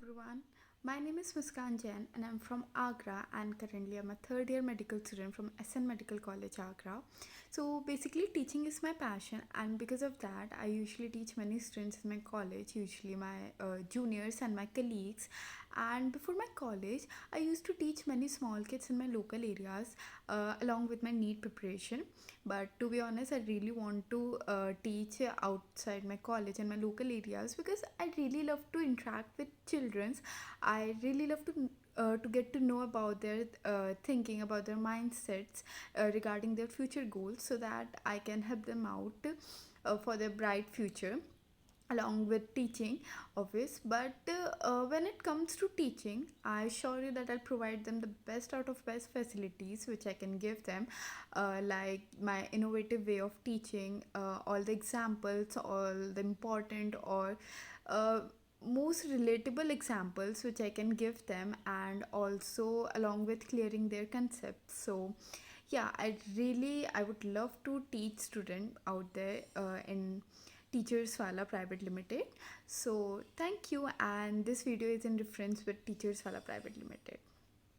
everyone. My name is Muskan Jain and I'm from Agra, and currently I'm a third year medical student from SN Medical College Agra. So basically teaching is my passion, and because of that I usually teach many students in my college, usually my juniors and my colleagues. And before my college I used to teach many small kids in my local areas along with my NEET preparation. But to be honest, I really want to teach outside my college and my local areas because I really love to interact with children. I really love to get to know about their thinking, about their mindsets regarding their future goals, so that I can help them out for their bright future along with teaching, obvious. But when it comes to teaching, I assure you that I'll provide them the best out of best facilities which I can give them, like my innovative way of teaching, all the examples, all the important or uh, most relatable examples which I can give them, and also along with clearing their concepts. So yeah, I would love to teach student out there in Teacherswala Private Limited. So thank you, and this video is in reference with Teacherswala Private Limited.